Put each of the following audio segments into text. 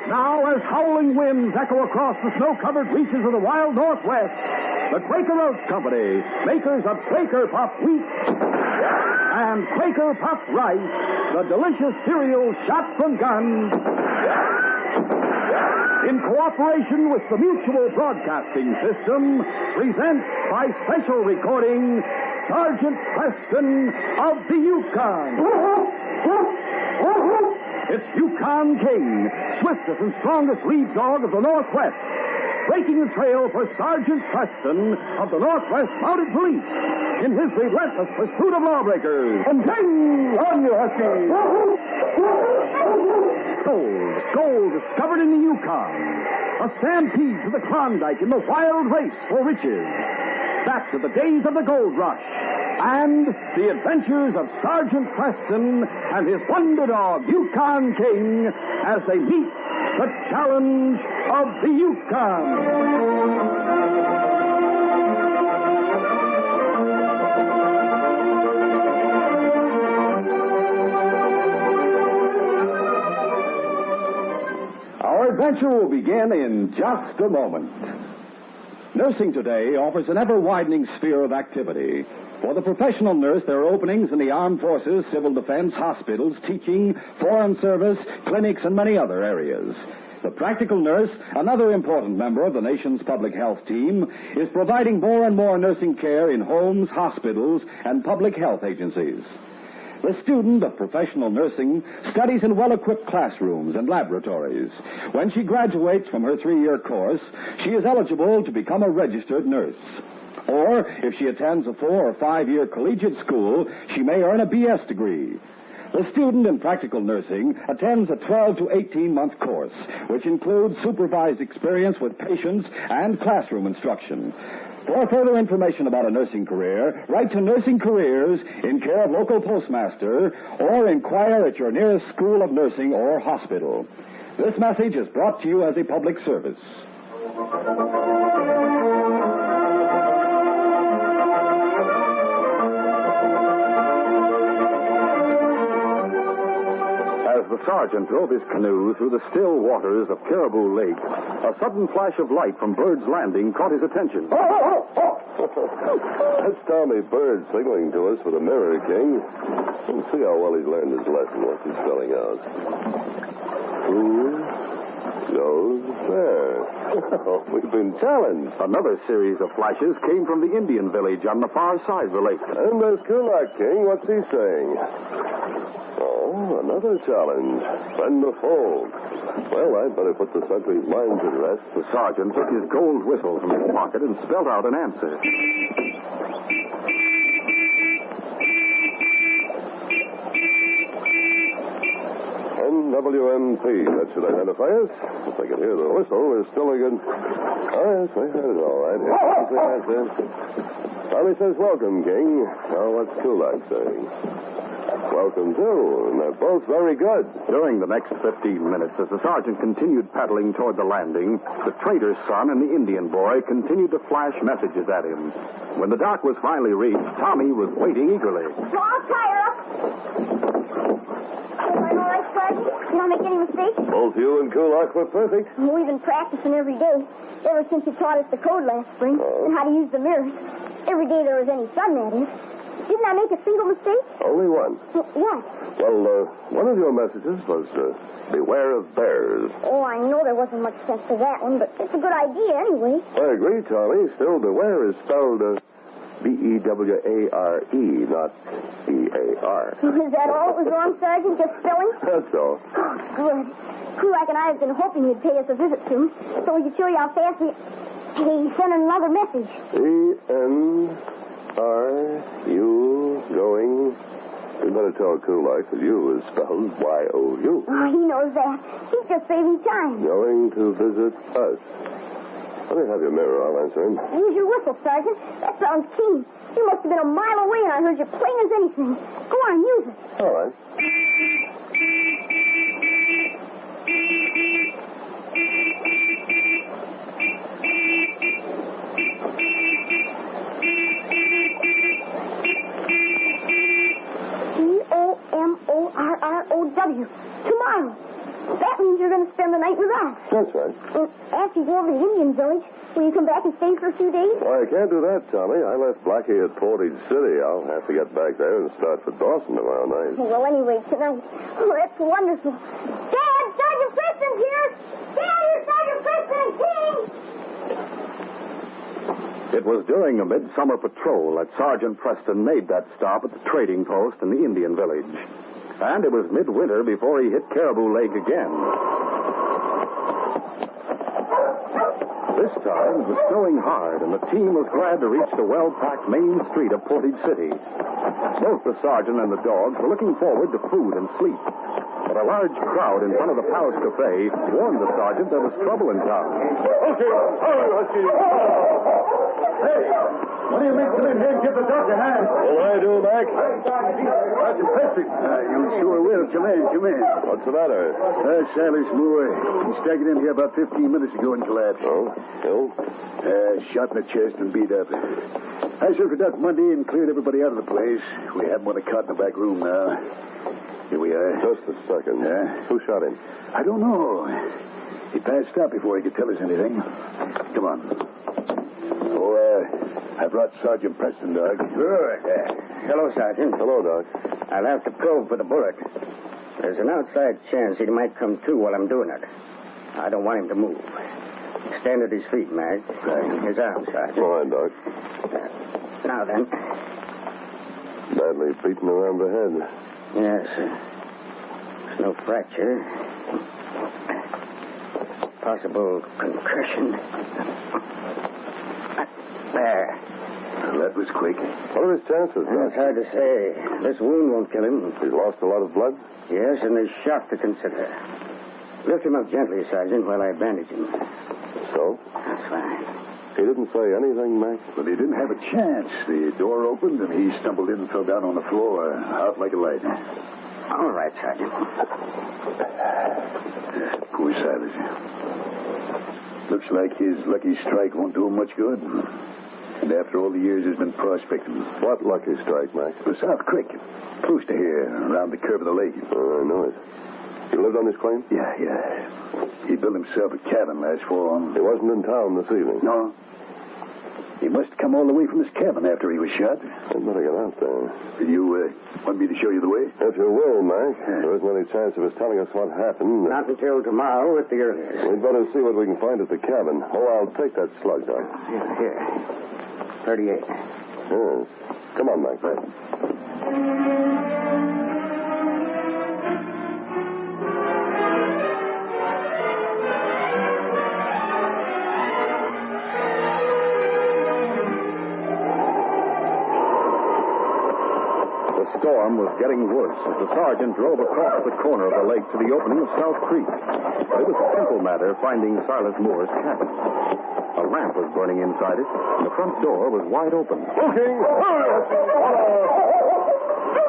Now, as howling winds echo across the snow-covered reaches of the wild Northwest, the Quaker Oats Company, makers of Quaker Puff Wheat and Quaker Puff Rice, the delicious cereal shot from guns, in cooperation with the Mutual Broadcasting System, presents by special recording Sergeant Preston of the Yukon. It's Yukon King, swiftest and strongest lead dog of the Northwest, breaking the trail for Sergeant Preston of the Northwest Mounted Police in his relentless pursuit of lawbreakers. And King, on you, Husky! Gold discovered in the Yukon. A stampede to the Klondike in the wild race for riches. Back to the days of the gold rush. And the adventures of Sergeant Preston and his wonder dog, Yukon King, as they meet the challenge of the Yukon. Our adventure will begin in just a moment. Nursing today offers an ever-widening sphere of activity. For the professional nurse, there are openings in the armed forces, civil defense, hospitals, teaching, foreign service, clinics, and many other areas. The practical nurse, another important member of the nation's public health team, is providing more and more nursing care in homes, hospitals, and public health agencies. The student of professional nursing studies in well-equipped classrooms and laboratories. When she graduates from her 3-year course, she is eligible to become a registered nurse. Or, if she attends a 4- or 5-year collegiate school, she may earn a BS degree. The student in practical nursing attends a 12 to 18-month course, which includes supervised experience with patients and classroom instruction. For further information about a nursing career, write to Nursing Careers in care of local postmaster or inquire at your nearest school of nursing or hospital. This message is brought to you as a public service. The sergeant drove his canoe through the still waters of Caribou Lake. A sudden flash of light from Bird's Landing caught his attention. That's Tommy Bird signaling to us with a mirror, King. We'll see how well he's learned his lesson, what he's spelling out. Who goes there? We've been challenged. Another series of flashes came from the Indian village on the far side of the lake. And there's Kulak, King. What's he saying? Oh, another challenge. Friend or foe? Well, I'd better put the sentry's mind to rest. The sergeant took his gold whistle from his pocket and spelled out an answer. NWMP, that should identify us. If I could hear the whistle, we're still a good... Oh, yes, I heard it all right. Here's the answer. Tommy says, welcome, King. Now, what's Kulak saying? Welcome, too, and they're both very good. During the next 15 minutes, as the sergeant continued paddling toward the landing, the trader's son and the Indian boy continued to flash messages at him. When the dock was finally reached, Tommy was waiting eagerly. So I'll tie her up. Am I all right, Sergeant? Did I make any mistakes? Both you and Kulak were perfect. We've been practicing every day, ever since you taught us the code last spring, and how to use the mirrors. Every day there was any sun, that is. Didn't I make a single mistake? Only one. What? Well, one of your messages was, beware of bears. Oh, I know there wasn't much sense to that one, but it's a good idea anyway. I agree, Tommy. Still, beware is spelled, B-E-W-A-R-E, not E-A-R. Is that all that was wrong, Sergeant? Just spelling? That's all. Oh, good. Kulak and I have been hoping you'd pay us a visit soon, so we could show you how fast we... Hey, send another message. E-N-R-U going... You better tell Kulak that you is spelled Y-O-U. Oh, he knows that. He's just saving time. Going to visit us. Let me have your mirror. I'll answer him. Use your whistle, Sergeant. That sounds keen. You must have been a mile away, and I heard you plain as anything. Go on, use it. All right. Tomorrow. Tomorrow. That means you're you're going to spend the night with us. That's right. And after you go over to the Indian village, will you come back and stay for a few days? Why, I can't do that, Tommy. I left Blackie at Portage City. I'll have to get back there and start for Dawson tomorrow night. Well, anyway, tonight. Oh, that's wonderful. Dad, Sergeant Preston's here! Dad, here's Sergeant Preston and King! It was during a midsummer patrol that Sergeant Preston made that stop at the trading post in the Indian village. And it was midwinter before he hit Caribou Lake again. This time, it was snowing hard, and the team was glad to reach the well-packed main street of Portage City. Both the sergeant and the dogs were looking forward to food and sleep. But a large crowd in front of the Palace Cafe warned the sergeant there was trouble in town. Okay. Hey, what do you mean come in here and give the doctor a hand? Well, I do, Mac. Sergeant Preston. You sure will. Come in. What's the matter? Silas Moore. He staggered in here about 15 minutes ago and collapsed. Oh, ill? Shot in the chest and beat up. I circled out Monday and cleared everybody out of the place. We have him on a cot in the back room now. Here we are. Just a second. Who shot him? I don't know. He passed out before he could tell us anything. Come on. I brought Sergeant Preston, Doc. Good. Hello, Sergeant. Hello, Doc. I'll have to probe for the bullet. There's an outside chance he might come to while I'm doing it. I don't want him to move. Stand at his feet, Mac. His arms, Sergeant. All right, Doc. Now then. Badly beaten around the head. Yes. There's no fracture. Possible concussion. There. That was quick. What are his chances, Doc? It's hard to say. This wound won't kill him. He's lost a lot of blood? Yes, and there's shock to consider. Lift him up gently, Sergeant, while I bandage him. So? That's fine. He didn't say anything, Mac? But he didn't have a chance. The door opened and he stumbled in and fell down on the floor, out like a light. All right, Sergeant. Poor Silas. Looks like his lucky strike won't do him much good. And after all the years he's been prospecting. What lucky strike, Mac? The South Creek, close to here, around the curve of the lake. I know it. He lived on this claim? Yeah. He built himself a cabin last fall. He wasn't in town this evening? No. He must have come all the way from his cabin after he was shot. I'd better get out there. You want me to show you the way? If you will, Mac. There isn't any chance of his telling us what happened. Not until tomorrow at the earliest. We'd better see what we can find at the cabin. Oh, I'll take that slug, Doc. Here. 38. Yes. Come on, Mac. The storm was getting worse as the sergeant drove across the corner of the lake to the opening of South Creek. But it was a simple matter finding Silas Moore's cabin. A lamp was burning inside it, and the front door was wide open. Looking!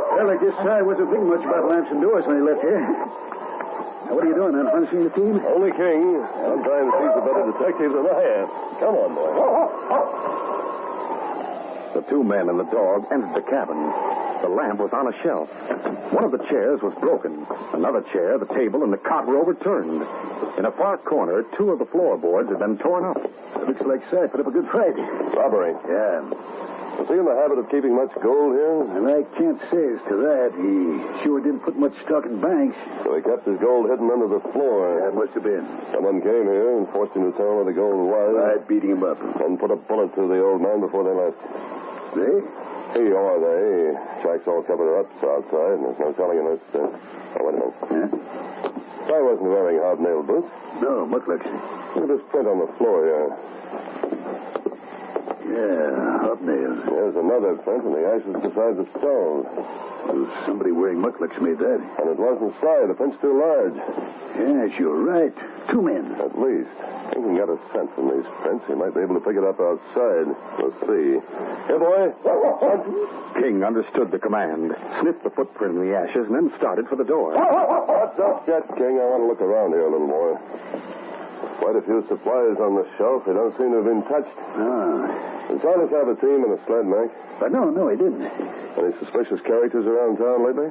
Well, I guess I wasn't thinking much about lamps and doors when he left here. Now, what are you doing, unharnessing the team? Only King. I'm trying to teach a better detective than I am. Come on, boy. The two men and the dog entered the cabin. The lamp was on a shelf. One of the chairs was broken. Another chair, the table, and the cot were overturned. In a far corner, two of the floorboards had been torn up. It looks like Si put up a good fight. Robbery. Yeah. Was he in the habit of keeping much gold here? And I can't say as to that. He sure didn't put much stock in banks. So he kept his gold hidden under the floor. That must have been. Someone came here and forced him to tell where the gold was. Right, beating him up. And put a bullet through the old man before they left. They? He or they. Tracks all covered up outside, and there's no telling unless... Oh, wait a minute. Yeah? I wasn't wearing hobnailed boots. No, mucklucks. Look at this print on the floor here. Yeah, hobnails. There's another print in the ashes beside the stove. Well, somebody wearing mucklucks made that. And it wasn't Si. The print's too large. Yes, you're right. Two men. At least. He can get a scent from these prints. He might be able to pick it up outside. We'll see. Here, boy. King understood the command, sniffed the footprint in the ashes, and then started for the door. What's up, Jet King? I want to look around here a little more. Quite a few supplies on the shelf. They don't seem to have been touched. Did Silas have a team and a sled, Mac? No, he didn't. Any suspicious characters around town lately?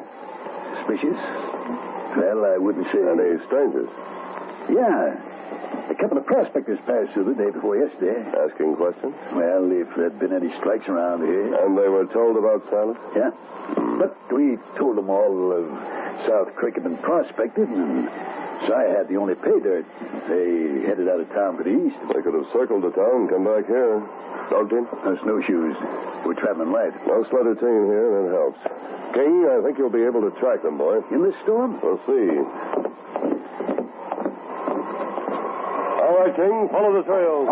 Suspicious? Well, I wouldn't say. Any strangers? Yeah. A couple of prospectors passed through the day before yesterday. Asking questions? Well, if there'd been any strikes around here. And they were told about Silas? Yeah. But we told them all of South Creek had been prospected, and Si had the only pay dirt. They headed out of town for the east. They could have circled the town and come back here. Dog team? No snowshoes. We're traveling light. No sled or team here, that helps. King, I think you'll be able to track them, boy. In this storm? We'll see. All right, King, follow the trail.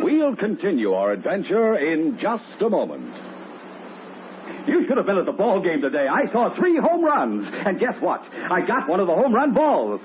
We'll continue our adventure in just a moment. You should have been at the ball game today. I saw 3 home runs. And guess what? I got one of the home run balls.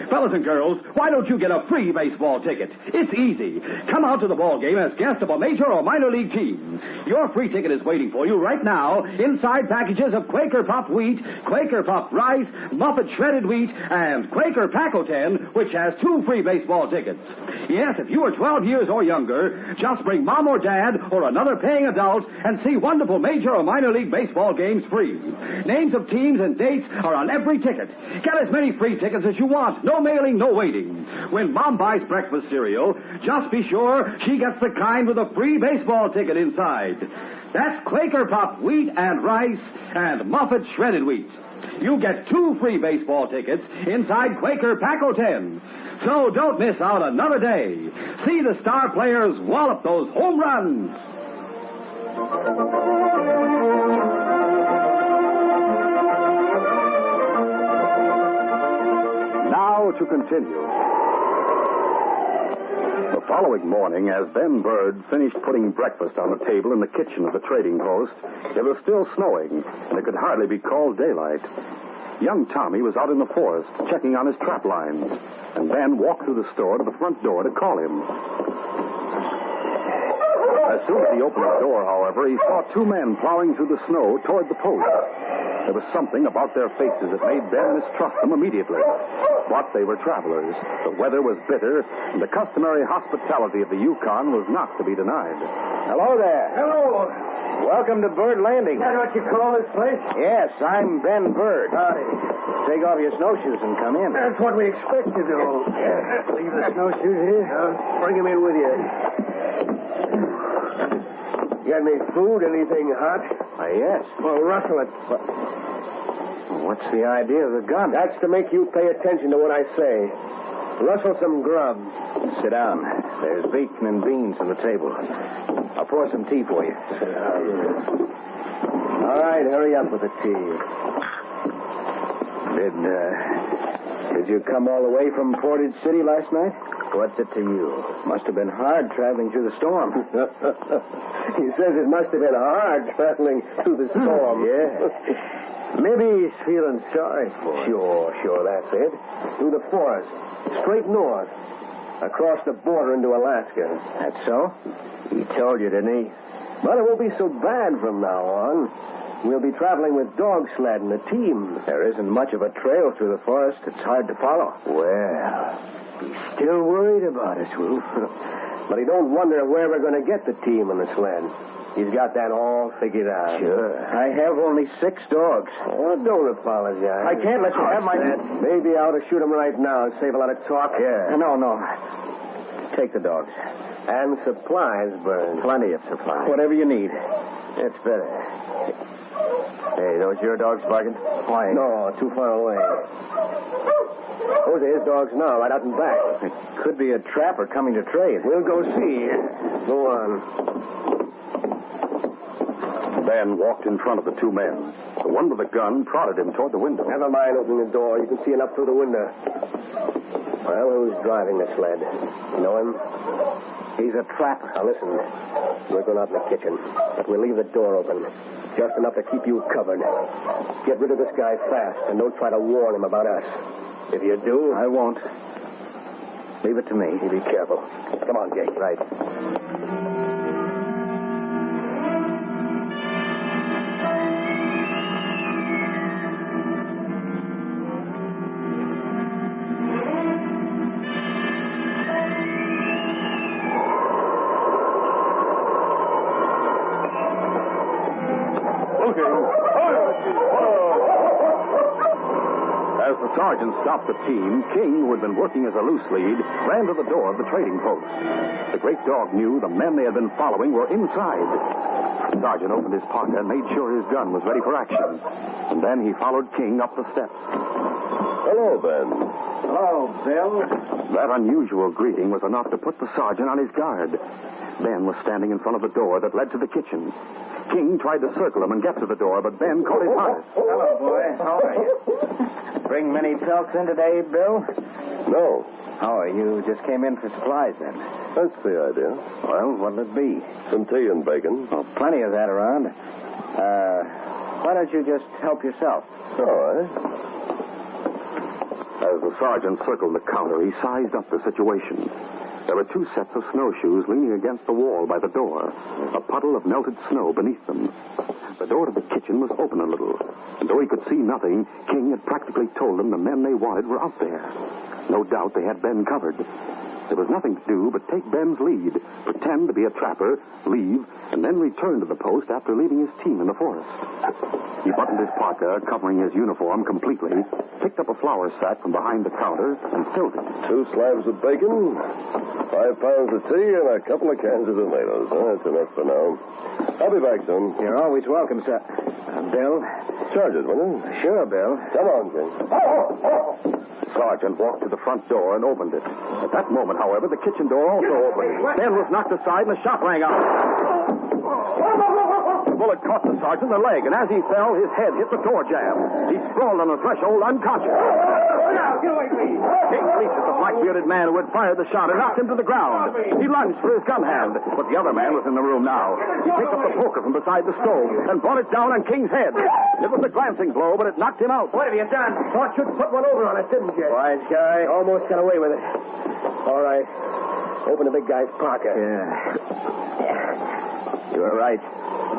Fellas and girls, why don't you get a free baseball ticket? It's easy. Come out to the ball game as guest of a major or minor league team. Your free ticket is waiting for you right now inside packages of Quaker Puffed wheat, Quaker Puffed rice, Muffet shredded wheat, and Quaker Pack-O-10, which has 2 free baseball tickets. Yes, if you are 12 years or younger, just bring mom or dad or another paying adult and see wonderful major or minor league baseball games free. Names of teams and dates are on every ticket. Get as many free tickets as you want. No mailing, no waiting. When Mom buys breakfast cereal, just be sure she gets the kind with a free baseball ticket inside. That's Quaker Puffed wheat and rice and Muffet shredded wheat. You get 2 free baseball tickets inside Quaker Pack-O-10. So don't miss out another day. See the star players wallop those home runs. Now to continue. The following morning, as Ben Bird finished putting breakfast on the table in the kitchen of the trading post, it was still snowing, and it could hardly be called daylight. Young Tommy was out in the forest checking on his trap lines, and Ben walked through the store to the front door to call him. As soon as he opened the door, however, he saw 2 men plowing through the snow toward the post. There was something about their faces that made Ben mistrust them immediately. But they were travelers. The weather was bitter, and the customary hospitality of the Yukon was not to be denied. Hello there. Hello. Welcome to Bird Landing. Is that what you call this place? Yes, I'm Ben Bird. Howdy. Take off your snowshoes and come in. That's what we expect to do. Leave the snowshoes here. Bring them in with you. You got any food, anything hot? Yes. Well, rustle it. What's the idea of the gun? That's to make you pay attention to what I say. Rustle some grub. Sit down. There's bacon and beans on the table. I'll pour some tea for you. All right, hurry up with the tea. Did you come all the way from Portage City last night? What's it to you? Must have been hard traveling through the storm. He says it must have been hard traveling through the storm. Yeah. Maybe he's feeling sorry for us. Sure, that's it. Through the forest, straight north, across the border into Alaska. That's so? He told you, didn't he? But it won't be so bad from now on. We'll be traveling with dog sled and a team. There isn't much of a trail through the forest. It's hard to follow. Well, he's still worried about us, Wolf. But he don't wonder where we're going to get the team and the sled. He's got that all figured out. Sure. I have only 6 dogs. Oh, don't apologize. I can't let you have my... Maybe I ought to shoot him right now and save a lot of talk. Yeah. No. Take the dogs. And supplies, Burns. Plenty of supplies. Whatever you need. It's better. Hey, those your dogs barking? Why? No, too far away. Those are his dogs now, right out in back. It could be a trapper coming to trade. We'll go see. Go on. Ben walked in front of the 2 men. The one with the gun prodded him toward the window. Never mind opening the door. You can see enough through the window. Well, who's driving the sled? You know him? He's a trapper. Now, listen. We're going out in the kitchen, but we'll leave the door open. Just enough to keep you covered. Get rid of this guy fast, and don't try to warn him about us. If you do... I won't. Leave it to me. You be careful. Come on, Jake. Right. King. As the sergeant stopped the team, King, who had been working as a loose lead, ran to the door of the trading post. The great dog knew the men they had been following were inside. The sergeant opened his pocket and made sure his gun was ready for action. And then he followed King up the steps. Hello, Ben. Hello, Bill. That unusual greeting was enough to put the sergeant on his guard. Ben was standing in front of the door that led to the kitchen. King tried to circle him and get to the door, but Ben caught his harness. Hello, boy. How are you? Bring many pelts in today, Bill? No. Oh, you just came in for supplies then? That's the idea. Well, what'll it be? Some tea and bacon. Oh, plenty of that around. Why don't you just help yourself? All right. As the sergeant circled the counter, he sized up the situation. There were two sets of snowshoes leaning against the wall by the door, a puddle of melted snow beneath them. The door to the kitchen was open a little, and though he could see nothing, King had practically told them the men they wanted were out there. No doubt they had Ben covered. There was nothing to do but take Ben's lead, pretend to be a trapper, leave, and then return to the post after leaving his team in the forest. He buttoned his parka, covering his uniform completely, picked up a flour sack from behind the counter, and filled it. 2 slabs of bacon, 5 pounds of tea, and a couple of cans of tomatoes. That's enough for now. I'll be back soon. You're always welcome, sir. Bill? Sergeant, will you? Sure, Bill. Come on, King. Sergeant walked to the front door and opened it. At that moment, however, the kitchen door also opened. Ben was knocked aside and the shot rang out. The bullet caught the sergeant in the leg, and as he fell, his head hit the door jamb. He sprawled on the threshold unconscious. Now, get away, please. King reached at the black-bearded man who had fired the shot and knocked him to the ground. He lunged for his gun hand, but the other man was in the room now. He picked up the poker from beside the stove and brought it down on King's head. It was a glancing blow, but it knocked him out. What have you done? Thought you'd put one over on us, didn't you? Wise guy. Almost got away with it. All right. Open the big guy's pocket. Yeah. You were right.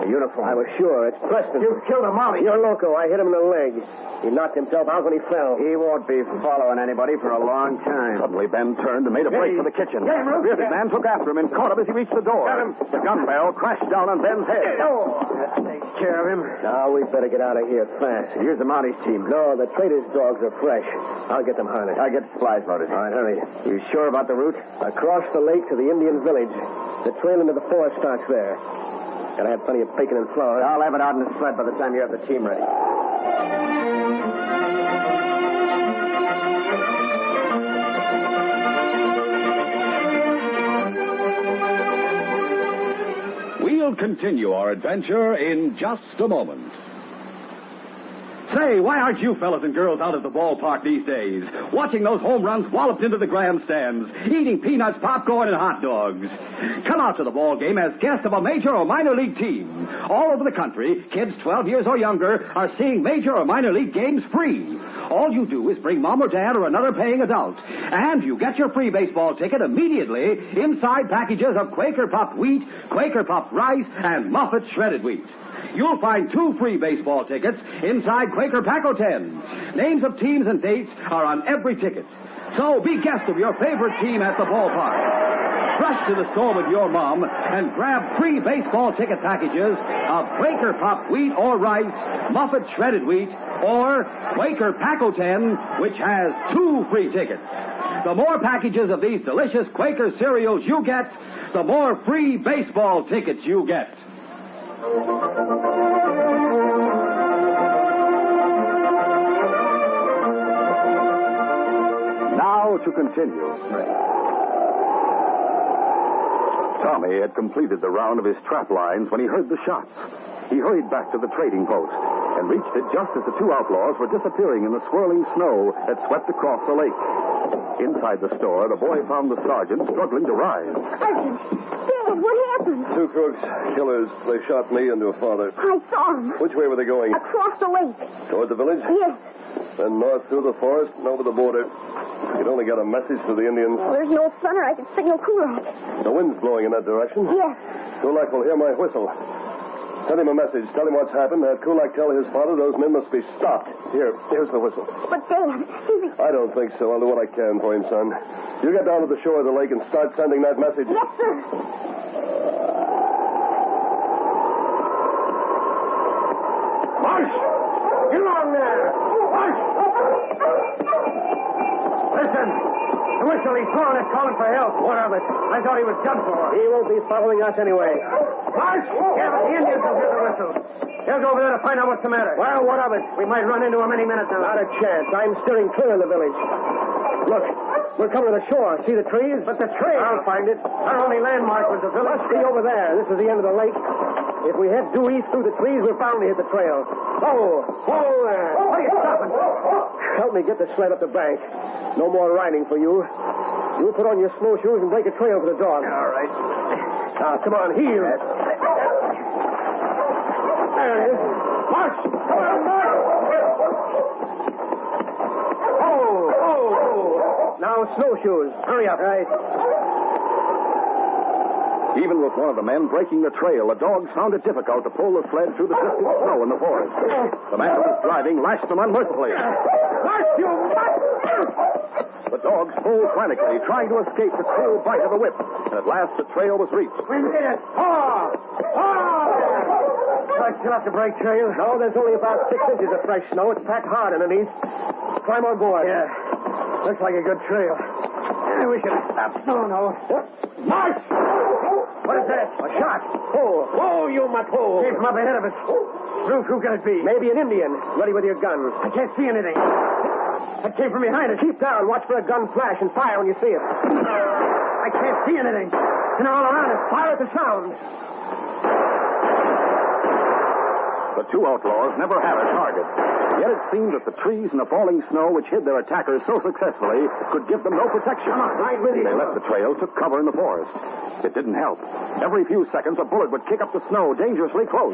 The uniform. I was sure. It's Preston. You killed a Mountie. You're loco. I hit him in the leg. He knocked himself out when he fell. He won't be following anybody for a long time. Suddenly, Ben turned and made a break for the kitchen. Get him, Ruth. The bearded man took after him and caught him as he reached the door. Got him. The gun barrel crashed down on Ben's head. Oh, that takes care of him. Now, we better get out of here fast. Here's the Mounties team. No, the trader's dogs are fresh. I'll get them harnessed. I'll get supplies loaded. All right, hurry. You sure about the route? Across the lake to the Indian village. The trail into the forest starts there. Gotta have plenty of bacon and flour. I'll have it out in the sled by the time you have the team ready. We'll continue our adventure in just a moment. Say, why aren't you fellas and girls out at the ballpark these days, watching those home runs walloped into the grandstands, eating peanuts, popcorn, and hot dogs? Come out to the ball game as guests of a major or minor league team. All over the country, kids 12 years or younger are seeing major or minor league games free. All you do is bring mom or dad or another paying adult, and you get your free baseball ticket immediately inside packages of Quaker Puffed wheat, Quaker Puffed rice, and Muffet shredded wheat. You'll find 2 free baseball tickets inside Quaker Paco 10. Names of teams and dates are on every ticket. So be guest of your favorite team at the ballpark. Rush to the store with your mom and grab free baseball ticket packages of Quaker Puffed wheat or rice, Muffet shredded wheat, or Quaker Paco 10, which has 2 free tickets. The more packages of these delicious Quaker cereals you get, the more free baseball tickets you get. Now to continue. Tommy had completed the round of his trap lines when he heard the shots. He hurried back to the trading post and reached it just as the 2 outlaws were disappearing in the swirling snow that swept across the lake. Inside the store, the boy found the sergeant struggling to rise. Sergeant, Dad, what happened? 2 crooks, killers. They shot me and your father. I saw them. Which way were they going? Across the lake. Toward the village? Yes. Then north through the forest and over the border. You'd only got a message to the Indians. Well, there's no sun or I could signal Kulak. The wind's blowing in that direction. Yes. Kulak will hear my whistle. Send him a message. Tell him what's happened. Have Kulak tell his father those men must be stopped. Here's the whistle. But, Dad, I don't think so. I'll do what I can for him, son. You get down to the shore of the lake and start sending that message. Yes, sir. Marsh! Get along there! Marsh! Listen! The whistle he's blowing is calling for help. What of it? I thought he was done for. He won't be following us anyway. Marsh! Yeah, but the Indians will hear the whistle. They'll go over there to find out what's the matter. Well, what of it? We might run into him any minute now. Not a chance. I'm steering clear of the village. Look, we're coming to the shore. See the trees? But the trail. I'll find it. Our only landmark was the village. Must be over there. This is the end of the lake. If we head due east through the trees, we're bound to hit the trail. Oh, there. What are you stopping? Help me get the sled up the bank. No more riding for you. You put on your snowshoes and break a trail for the dog. All right. Come on, heel. There it is. March! Come on, march! Oh. Now snowshoes. Hurry up. Right. Even with one of the men breaking the trail, the dogs found it difficult to pull the sled through the drifting snow in the forest. The man who was driving lashed them unmercifully. March, you mutt! The dogs pulled frantically, trying to escape the cruel bite of the whip. And at last, the trail was reached. We made it! I still have to break trail? No, there's only about 6 inches of fresh snow. It's packed hard underneath. Climb on board. Yeah. Looks like a good trail. We should have stopped. No. March! What is that? A shot. Whoa, you mutt. Came from up ahead of us. Ruth, who can it be? Maybe an Indian. Ready with your gun. I can't see anything. That came from behind us. Keep down. Watch for a gun flash and fire when you see it. I can't see anything. And all around us, fire at the sound. The two outlaws never had a target. Yet it seemed that the trees and the falling snow which hid their attackers so successfully could give them no protection. Come on, right with you. They left the trail, took cover in the forest. It didn't help. Every few seconds, a bullet would kick up the snow dangerously close.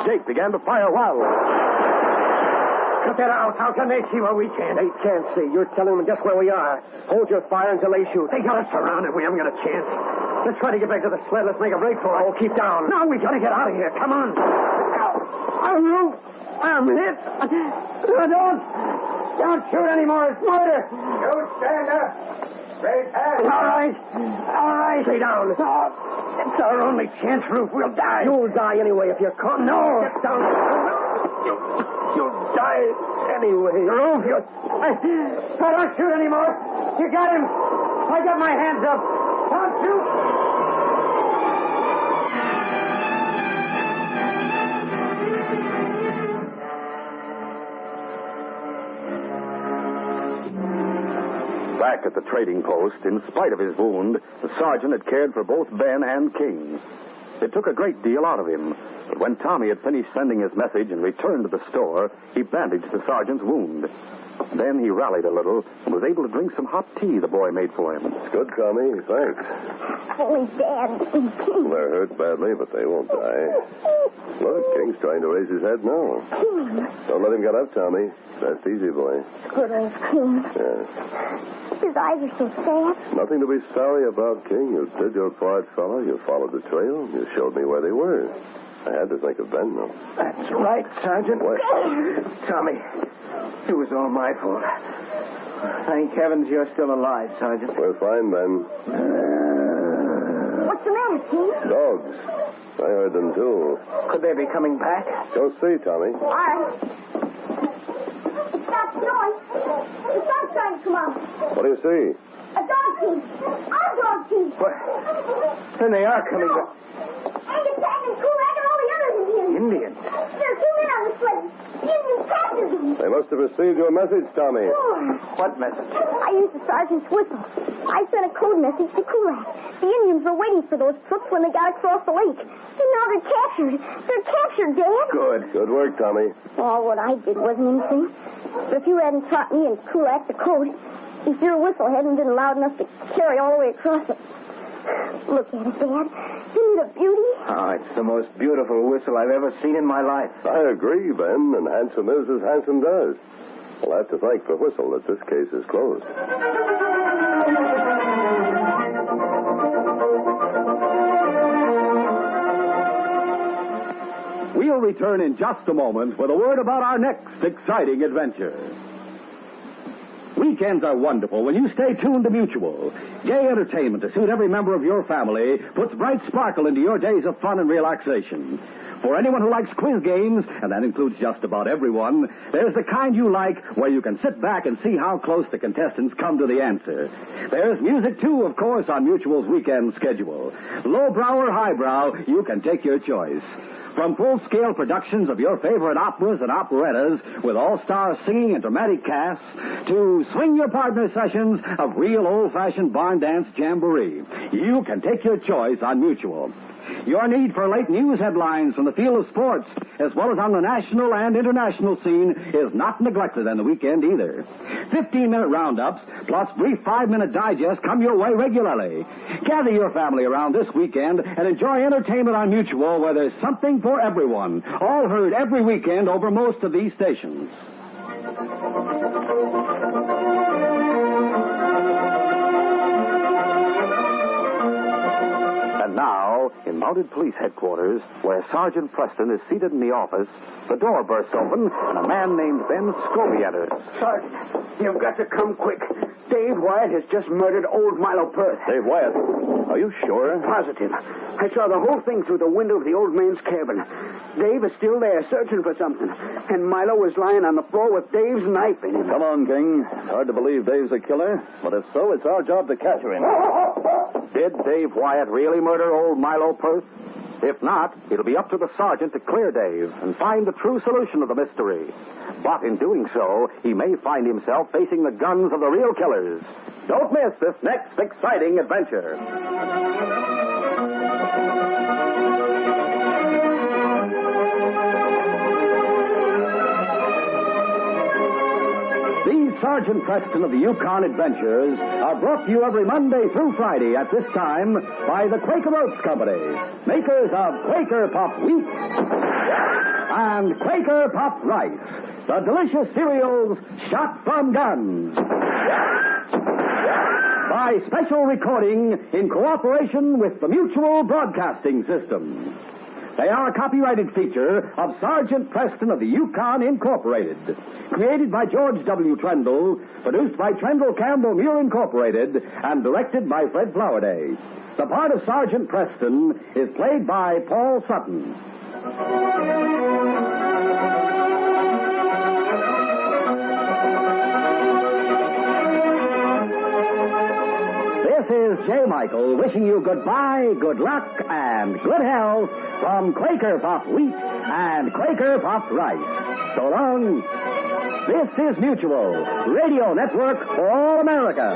Jake began to fire wildly. Cut that out. How can they see where we can't? They can't see. You're telling them just where we are. Hold your fire until they shoot. They got us surrounded. We haven't got a chance. Let's try to get back to the sled. Let's make a break for it. Oh, keep down. No, we got to get out of here. Come on. I'm hit. Don't shoot anymore. It's murder. You stand up. Raise hands. All right. Stay down. It's our only chance, Ruth. We'll die. You'll die anyway if you're caught. No. Get down. You'll die anyway. Ruth, I don't shoot anymore. You got him. I got my hands up. Don't shoot. Back at the trading post, in spite of his wound, the sergeant had cared for both Ben and King. It took a great deal out of him. But when Tommy had finished sending his message and returned to the store, he bandaged the sergeant's wound. Then he rallied a little and was able to drink some hot tea the boy made for him. It's good, Tommy. Thanks. Holy Dad. They're hurt badly, but they won't die. Look, King's trying to raise his head now. King. Don't let him get up, Tommy. Rest easy, boy. Good old King. Yes. His eyes are so sad. Nothing to be sorry about, King. You did your part, fella. You followed the trail. You showed me where they were. I had to think of Ben, though. That's right, Sergeant. What? Tommy, it was all my fault. Thank heavens you're still alive, Sergeant. We're fine, Ben. What's the matter, King? Dogs. I heard them, too. Could they be coming back? Go see, Tommy. All right. It stopped snowing. The sun's trying to come out. What do you see? A dog team. Our dog team. What? Then they are coming back. Angus Tag and Kulak and all the other Indians. Indians? There are 2 men on the sled. The Indians captured them. They must have received your message, Tommy. What message? I used the sergeant's whistle. I sent a code message to Kulak. The Indians were waiting for those crooks when they got across the lake. And now they're captured. They're captured, Dad. Good work, Tommy. Oh, what I did wasn't anything. But if you hadn't taught me and Kulak the code, if your whistle hadn't been loud enough to carry all the way across it. Look at it, Dad. Isn't it a beauty? Oh, it's the most beautiful whistle I've ever seen in my life. I agree, Ben, and handsome is as handsome does. We'll have to thank the whistle that this case is closed. We'll return in just a moment with a word about our next exciting adventure. Weekends are wonderful when you stay tuned to Mutual. Gay entertainment to suit every member of your family puts bright sparkle into your days of fun and relaxation. For anyone who likes quiz games, and that includes just about everyone, there's the kind you like where you can sit back and see how close the contestants come to the answer. There's music, too, of course, on Mutual's weekend schedule. Lowbrow or highbrow, you can take your choice. From full-scale productions of your favorite operas and operettas with all-star singing and dramatic casts to swing-your-partner sessions of real old-fashioned barn dance jamboree, you can take your choice on Mutual. Your need for late news headlines from the field of sports, as well as on the national and international scene, is not neglected on the weekend either. 15-minute roundups, plus brief 5-minute digests come your way regularly. Gather your family around this weekend and enjoy entertainment on Mutual where there's something for everyone. All heard every weekend over most of these stations. And now, in Mounted Police Headquarters, where Sergeant Preston is seated in the office, the door bursts open and a man named Ben Scobie enters. Sergeant, you've got to come quick. Dave Wyatt has just murdered old Milo Perth. Dave Wyatt, are you sure? Positive. I saw the whole thing through the window of the old man's cabin. Dave is still there searching for something. And Milo was lying on the floor with Dave's knife in him. Come on, King. It's hard to believe Dave's a killer, but if so, it's our job to capture him. Did Dave Wyatt really murder old Milo Perth? If not, it'll be up to the sergeant to clear Dave and find the true solution of the mystery. But in doing so, he may find himself facing the guns of the real killers. Don't miss this next exciting adventure. These Sergeant Preston of the Yukon Adventures are brought to you every Monday through Friday at this time by the Quaker Oats Company, makers of Quaker Puff Wheat and Quaker Puff Rice, the delicious cereals shot from guns. By special recording in cooperation with the Mutual Broadcasting System. They are a copyrighted feature of Sergeant Preston of the Yukon Incorporated. Created by George W. Trendle, produced by Trendle Campbell Muir Incorporated, and directed by Fred Flowerday. The part of Sergeant Preston is played by Paul Sutton. This is J. Michael wishing you goodbye, good luck, and good health from Quaker Puff Wheat and Quaker Puff Rice. So long. This is Mutual, Radio Network for all America.